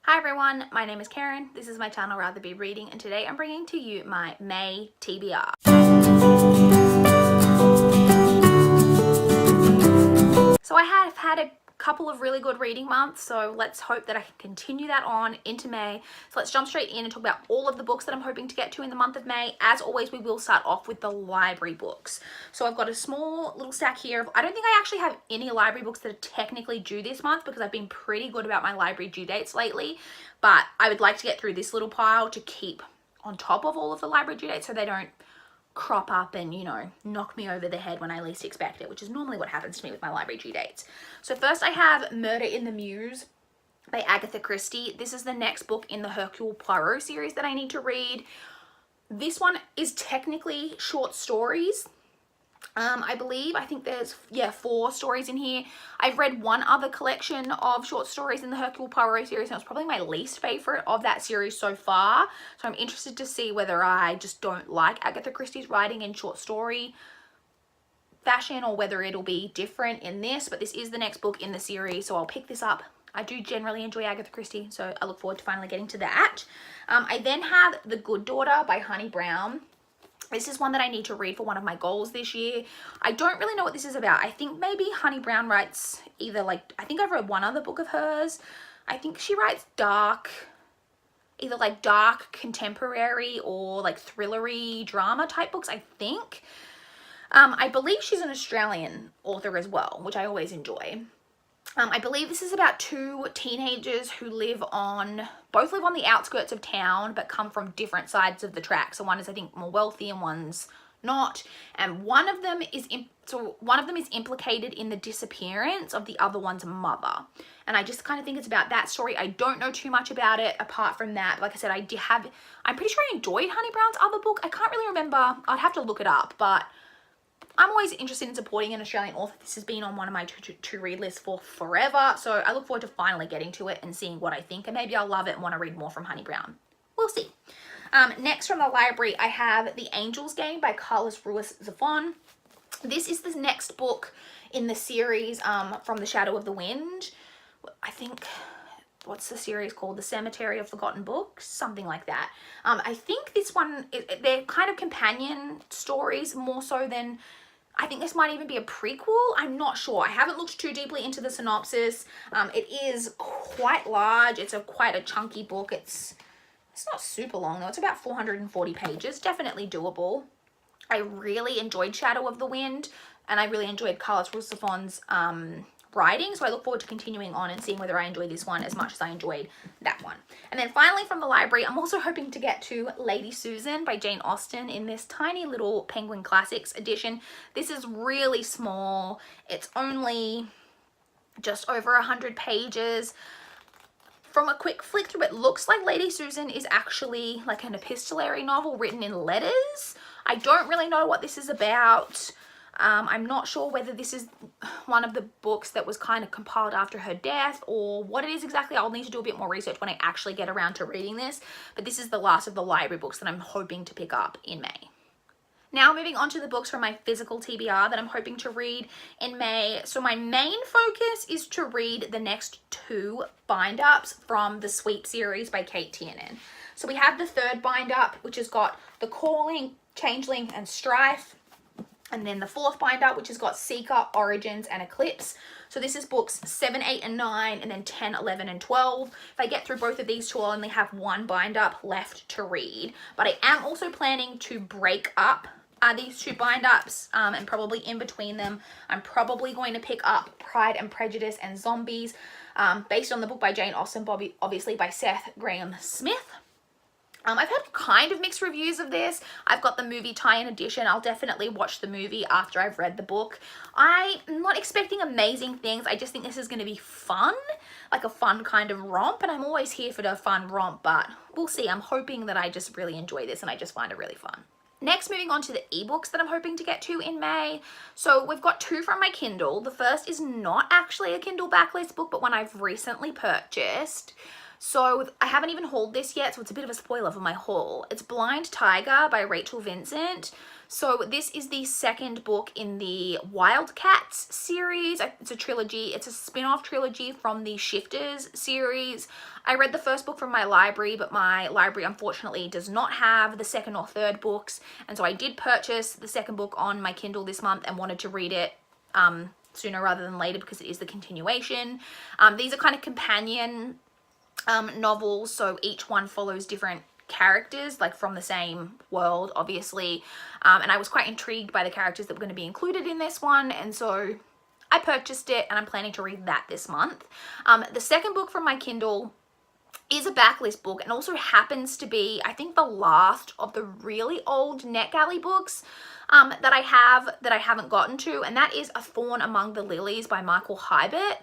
Hi everyone, my name is Karen, this is my channel RatherBeReading, and today I'm bringing to you my May TBR. So I have had a couple of really good reading months, so let's hope that I can continue that on into May. So let's jump straight in and talk about all of the books that I'm hoping to get to in the month of May. As always, we will start off with the library books. So I've got a small little stack here. I don't think I actually have any library books that are technically due this month because I've been pretty good about my library due dates lately, but I would like to get through this little pile to keep on top of all of the library due dates so they don't crop up and, you know, knock me over the head when I least expect it, which is normally what happens to me with my library due dates. So first I have Murder in the Mews by Agatha Christie. This is the next book in the Hercule Poirot series that I need to read. This one is technically short stories. I think there's 4 stories in here. I've read one other collection of short stories in the Hercule Poirot series, and it was probably my least favorite of that series so far. So I'm interested to see whether I just don't like Agatha Christie's writing in short story fashion or whether it'll be different in this, but this is the next book in the series, so I'll pick this up. I do generally enjoy Agatha Christie, so I look forward to finally getting to that. I then have The Good Daughter by Honey Brown. This is one that I need to read for one of my goals this year. I don't really know what this is about. I think maybe Honey Brown writes either I think I've read one other book of hers. I think she writes either dark contemporary or thrillery drama type books, I think. I believe she's an Australian author as well, which I always enjoy. I believe this is about 2 teenagers who both live on the outskirts of town, but come from different sides of the tracks. So one is, I think, more wealthy and one's not. And one of them is implicated in the disappearance of the other one's mother. And I just kind of think it's about that story. I don't know too much about it apart from that. Like I said, I'm pretty sure I enjoyed Honey Brown's other book. I can't really remember. I'd have to look it up, but I'm always interested in supporting an Australian author. This has been on one of my to read lists for forever. So I look forward to finally getting to it and seeing what I think. And maybe I'll love it and want to read more from Honey Brown. We'll see. Next from the library, I have The Angel's Game by Carlos Ruiz Zafón. This is the next book in the series from The Shadow of the Wind. I think, what's the series called? The Cemetery of Forgotten Books? Something like that. I think this one, they're kind of companion stories more so than, I think this might even be a prequel. I'm not sure. I haven't looked too deeply into the synopsis. It is quite large. It's quite a chunky book. It's not super long though. It's about 440 pages. Definitely doable. I really enjoyed Shadow of the Wind, and I really enjoyed Carlos Ruiz Zafón's writing, so I look forward to continuing on and seeing whether I enjoy this one as much as I enjoyed that one. And then finally from the library, I'm also hoping to get to Lady Susan by Jane Austen in this tiny little Penguin Classics edition. This is really small. It's only just over 100 pages. From a quick flick through, it looks like Lady Susan is actually like an epistolary novel written in letters. I don't really know what this is about. I'm not sure whether this is one of the books that was kind of compiled after her death or what it is exactly. I'll need to do a bit more research when I actually get around to reading this, but this is the last of the library books that I'm hoping to pick up in May. Now moving on to the books from my physical TBR that I'm hoping to read in May. So my main focus is to read the next 2 bind-ups from the Sweep series by Kate Tiernan. So we have the 3rd bind-up, which has got The Calling, Changeling, and Strife. And then the 4th bind-up, which has got Seeker, Origins, and Eclipse. So this is books 7, 8, and 9, and then 10, 11, and 12. If I get through both of these 2, I'll only have 1 bind-up left to read. But I am also planning to break up these 2 bind-ups, and probably in between them, I'm probably going to pick up Pride and Prejudice and Zombies, based on the book by Jane Austen, obviously by Seth Grahame-Smith. I've had kind of mixed reviews of this. I've got the movie tie-in edition. I'll definitely watch the movie after I've read the book. I'm not expecting amazing things. I just think this is going to be fun, like a fun kind of romp, and I'm always here for the fun romp, but we'll see. I'm hoping that I just really enjoy this and I just find it really fun. Next, moving on to the ebooks that I'm hoping to get to in May. So we've got 2 from my Kindle. The first is not actually a Kindle backlist book, but one I've recently purchased. So I haven't even hauled this yet, so it's a bit of a spoiler for my haul. It's Blind Tiger by Rachel Vincent. So this is the second book in the Wildcats series. It's a trilogy. It's a spin-off trilogy from the Shifters series. I read the first book from my library, but my library unfortunately does not have the second or third books. And so I did purchase the second book on my Kindle this month and wanted to read it sooner rather than later because it is the continuation. These are kind of companion novels, so each one follows different characters, like from the same world, obviously, and I was quite intrigued by the characters that were going to be included in this one, and so I purchased it and I'm planning to read that this month. The second book from my Kindle is a backlist book and also happens to be, I think, the last of the really old NetGalley books that I haven't gotten to, and that is A Thorn Among the Lilies by Michael Hybert.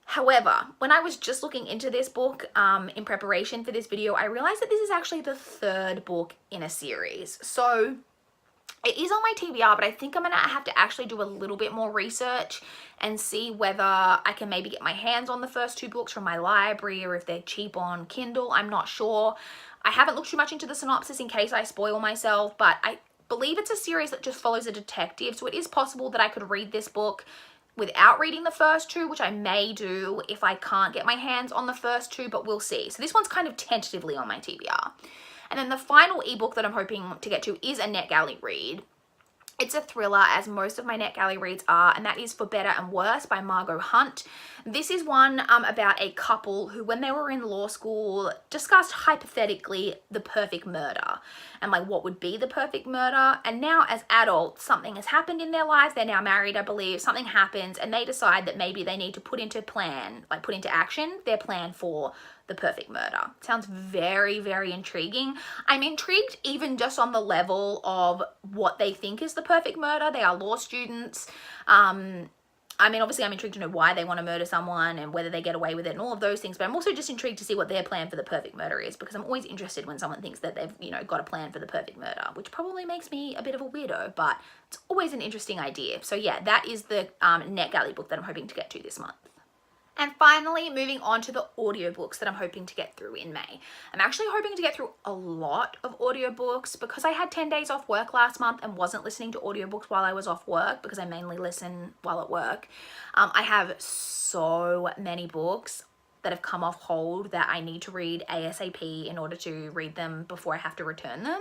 However, when I was just looking into this book in preparation for this video, I realized that this is actually the third book in a series. So it is on my TBR, but I think I'm gonna have to actually do a little bit more research and see whether I can maybe get my hands on the first two books from my library or if they're cheap on Kindle. I'm not sure. I haven't looked too much into the synopsis in case I spoil myself, but I believe it's a series that just follows a detective. So it is possible that I could read this book without reading the first two, which I may do if I can't get my hands on the first two, but we'll see. So this one's kind of tentatively on my TBR. And then the final ebook that I'm hoping to get to is a NetGalley read. It's a thriller, as most of my NetGalley reads are, and that is For Better and Worse by Margot Hunt. This is one about a couple who, when they were in law school, discussed hypothetically the perfect murder and like what would be the perfect murder. And now as adults, something has happened in their lives. They're now married, I believe. Something happens and they decide that maybe they need to put into action their plan for the perfect murder. Sounds very, very intriguing. I'm intrigued even just on the level of what they think is the perfect murder. They are law students. I mean, obviously I'm intrigued to know why they want to murder someone and whether they get away with it and all of those things, but I'm also just intrigued to see what their plan for the perfect murder is, because I'm always interested when someone thinks that they've, got a plan for the perfect murder, which probably makes me a bit of a weirdo, but it's always an interesting idea. So yeah, that is the NetGalley book that I'm hoping to get to this month. And finally, moving on to the audiobooks that I'm hoping to get through in May. I'm actually hoping to get through a lot of audiobooks because I had 10 days off work last month and wasn't listening to audiobooks while I was off work because I mainly listen while at work. I have so many books that have come off hold that I need to read ASAP in order to read them before I have to return them.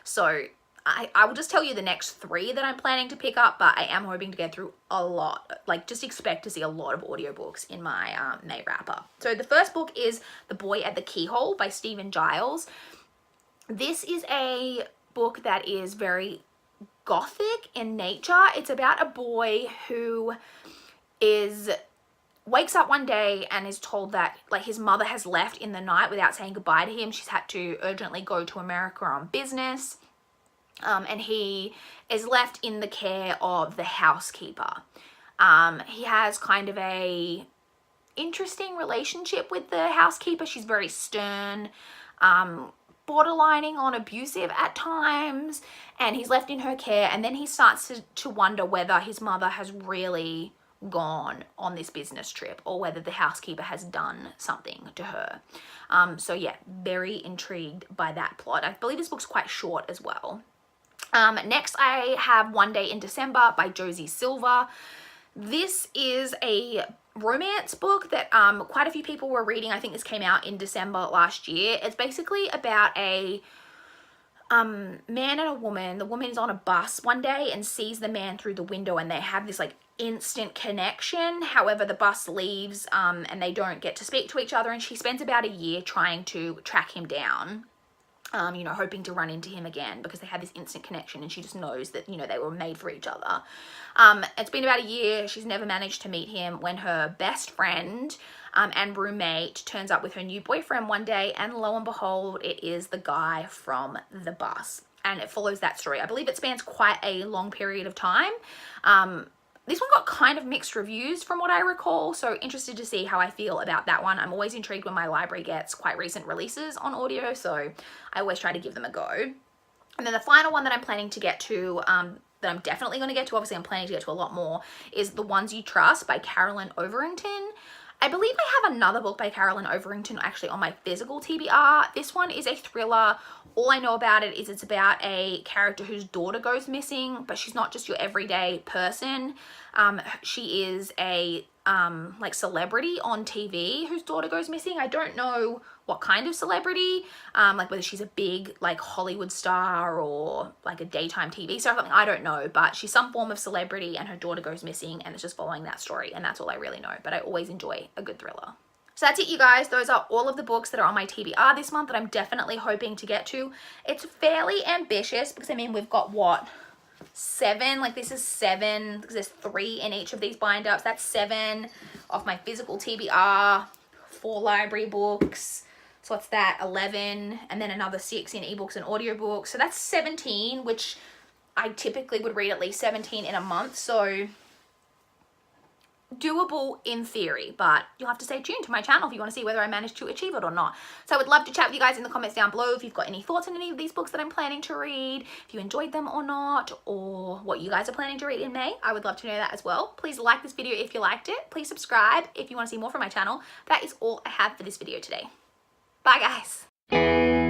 So I will just tell you the next 3 that I'm planning to pick up, but I am hoping to get through a lot. Like, just expect to see a lot of audiobooks in my May wrap-up. So the first book is The Boy at the Keyhole by Stephen Giles. This is a book that is very gothic in nature. It's about a boy who wakes up one day and is told that his mother has left in the night without saying goodbye to him. She's had to urgently go to America on business. And he is left in the care of the housekeeper. He has kind of a interesting relationship with the housekeeper. She's very stern, borderlining on abusive at times, and he's left in her care, and then he starts to wonder whether his mother has really gone on this business trip or whether the housekeeper has done something to her. So yeah, very intrigued by that plot. I believe this book's quite short as well. Next, I have One Day in December by Josie Silver. This is a romance book that quite a few people were reading. I think this came out in December last year. It's basically about a man and a woman. The woman is on a bus one day and sees the man through the window, and they have this instant connection. However, the bus leaves and they don't get to speak to each other, and she spends about a year trying to track him down. Hoping to run into him again because they had this instant connection, and she just knows that, they were made for each other. It's been about a year. She's never managed to meet him when her best friend and roommate turns up with her new boyfriend one day, and lo and behold, it is the guy from the bus. And it follows that story. I believe it spans quite a long period of time. This one got kind of mixed reviews from what I recall, so interested to see how I feel about that one. I'm always intrigued when my library gets quite recent releases on audio, so I always try to give them a go. And then the final one that I'm planning to get to, that I'm definitely going to get to, obviously I'm planning to get to a lot more, is The Ones You Trust by Carolyn Overington. I believe I have another book by Carolyn Overington actually on my physical TBR. This one is a thriller. All I know about it is it's about a character whose daughter goes missing, but she's not just your everyday person. She is a like celebrity on TV whose daughter goes missing. I don't know what kind of celebrity, like whether she's a big like Hollywood star or like a daytime TV star or something, I don't know, but she's some form of celebrity and her daughter goes missing, and it's just following that story, and that's all I really know, but I always enjoy a good thriller. So that's it, you guys. Those are all of the books that are on my TBR this month that I'm definitely hoping to get to. It's fairly ambitious because, I mean, we've got what? 7, like this is 7 because there's 3 in each of these bind ups. That's 7 of my physical TBR, 4 library books. So what's that? 11, and then another 6 in ebooks and audiobooks. So that's 17, which I typically would read at least 17 in a month. So doable in theory, but you'll have to stay tuned to my channel if you want to see whether I managed to achieve it or not. So I would love to chat with you guys in the comments down below if you've got any thoughts on any of these books that I'm planning to read, if you enjoyed them or not, or what you guys are planning to read in May. I would love to know that as well. Please like this video if you liked it. Please subscribe if you want to see more from my channel. That is all I have for this video today. Bye guys.